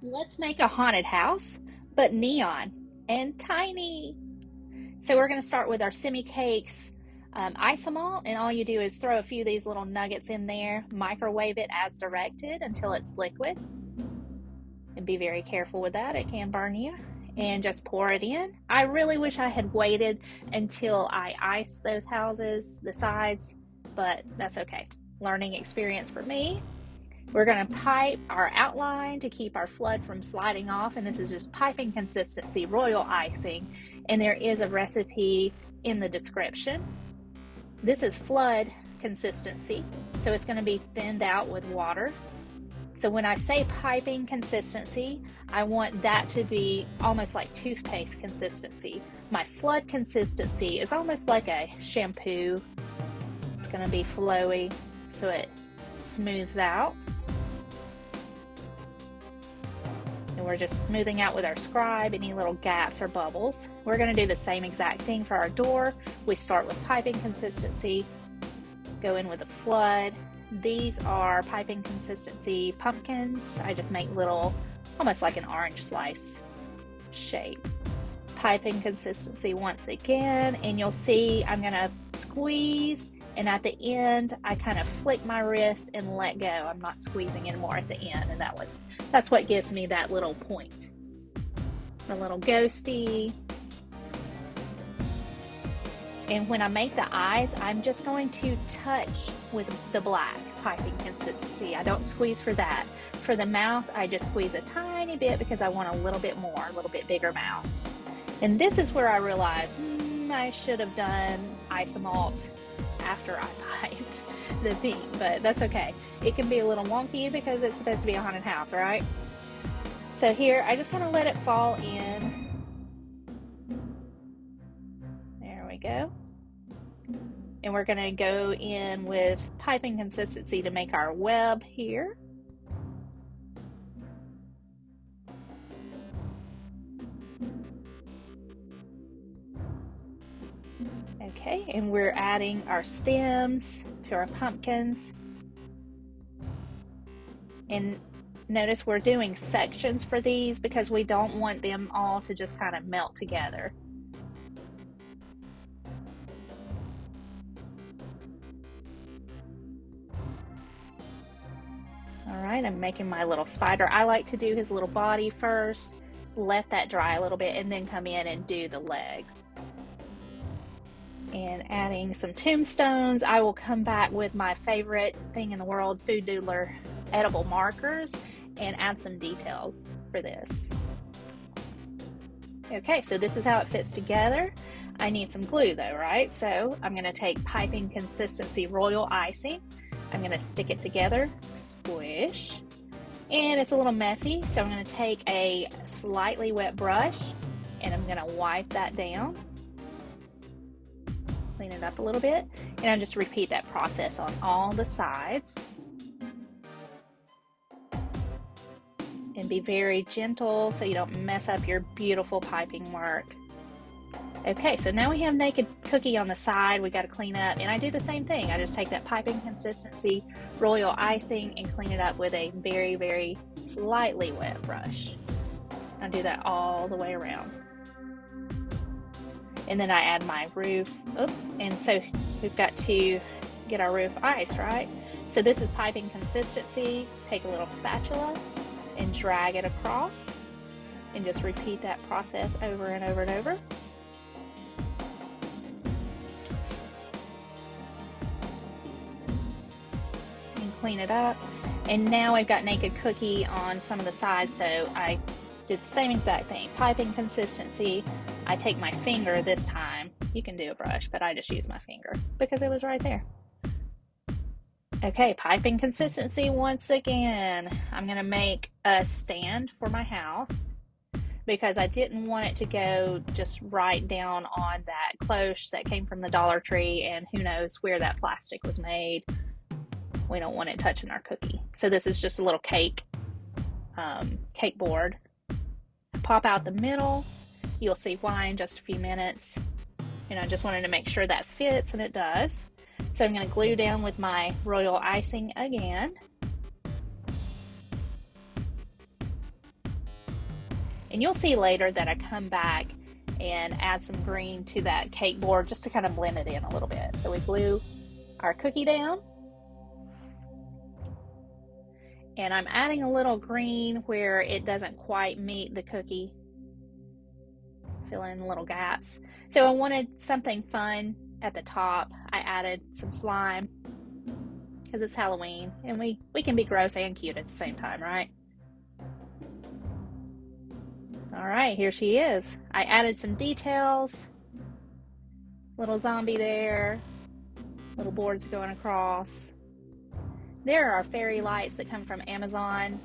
Let's make a haunted house, but neon and tiny. So we're going to start with our semi-cakes isomalt, and all you do is throw a few of these little nuggets in there, microwave it as directed until it's liquid, and be very careful with that, it can burn you, and just pour it in. I really wish I had waited until I iced those houses, the sides, but that's okay. Learning experience for me. We're going to pipe our outline to keep our flood from sliding off, and this is just piping consistency, royal icing, and there is a recipe in the description. This is flood consistency, so it's going to be thinned out with water. So when I say piping consistency, I want that to be almost like toothpaste consistency. My flood consistency is almost like a shampoo. It's going to be flowy, so it smooths out. And we're just smoothing out with our scribe any little gaps or bubbles. We're going to do the same exact thing for our door. We start with piping consistency, go in with a flood. These are piping consistency pumpkins. I just make little, almost like an orange slice shape. Piping consistency once again, and you'll see I'm going to squeeze, and at the end I kind of flick my wrist and let go. I'm not squeezing anymore at the end, and that's what gives me that little point, the little ghosty. And when I make the eyes, I'm just going to touch with the black piping consistency. I don't squeeze for that. For the mouth, I just squeeze a tiny bit because I want a little bit more, a little bit bigger mouth. And this is where I realized I should have done isomalt after I piped the pink, but that's okay. It can be a little wonky because it's supposed to be a haunted house, right? So here, I just kind of let it fall in. There we go. And we're going to go in with piping consistency to make our web here. Okay, and we're adding our stems to our pumpkins. And notice we're doing sections for these because we don't want them all to just kind of melt together. All right, I'm making my little spider. I like to do his little body first, let that dry a little bit, and then come in and do the legs. And adding some tombstones. I will come back with my favorite thing in the world, Food Doodler edible markers, and add some details for this. Okay, so this is how it fits together. I need some glue though, right? So I'm going to take piping consistency royal icing. I'm going to stick it together, squish, and it's a little messy, so I'm going to take a slightly wet brush and I'm going to wipe that down. Clean it up a little bit, and I'll just repeat that process on all the sides. And be very gentle so you don't mess up your beautiful piping work. Okay, so now we have naked cookie on the side we got to clean up, and I do the same thing. I just take that piping consistency royal icing and clean it up with a very, very slightly wet brush. I do that all the way around. And then I add my roof. And so we've got to get our roof iced, right? So this is piping consistency. Take a little spatula and drag it across, and just repeat that process over and over and over. And clean it up. And now we've got naked cookie on some of the sides, so I did the same exact thing. Piping consistency. I take my finger this time. You can do a brush, but I just use my finger because it was right there. Okay, piping consistency once again. I'm going to make a stand for my house because I didn't want it to go just right down on that cloche that came from the Dollar Tree, and who knows where that plastic was made. We don't want it touching our cookie. So this is just a little cake board. Pop out the middle. You'll see why in just a few minutes. And I just wanted to make sure that fits, and it does. So I'm going to glue down with my royal icing again. And you'll see later that I come back and add some green to that cake board just to kind of blend it in a little bit. So we glue our cookie down. And I'm adding a little green where it doesn't quite meet the cookie. Fill in little gaps. So I wanted something fun at the top. I added some slime because it's Halloween and we can be gross and cute at the same time, right? All right, here she is. I added some details. Little zombie there. Little boards going across. There are fairy lights that come from Amazon,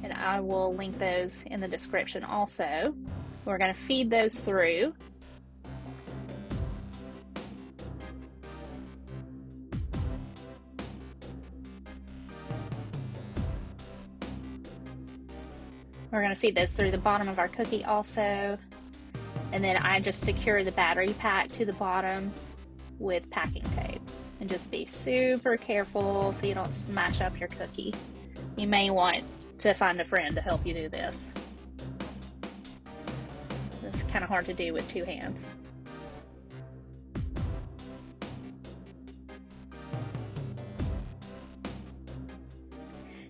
and I will link those in the description also. We're going to feed those through. We're going to feed those through the bottom of our cookie also. And then I just secure the battery pack to the bottom with packing tape. And just be super careful so you don't smash up your cookie. You may want to find a friend to help you do this. It's kind of hard to do with two hands.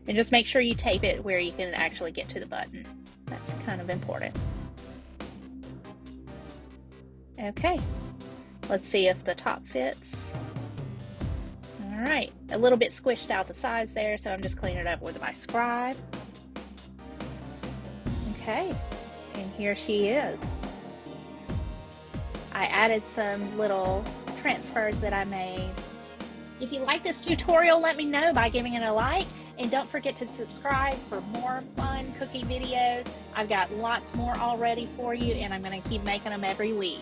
And just make sure you tape it where you can actually get to the button. That's kind of important. Okay, let's see if the top fits. All right, a little bit squished out the sides there, so I'm just cleaning it up with my scribe. Okay, and here she is. I added some little transfers that I made. If you like this tutorial, let me know by giving it a like. And don't forget to subscribe for more fun cookie videos. I've got lots more already for you, and I'm going to keep making them every week.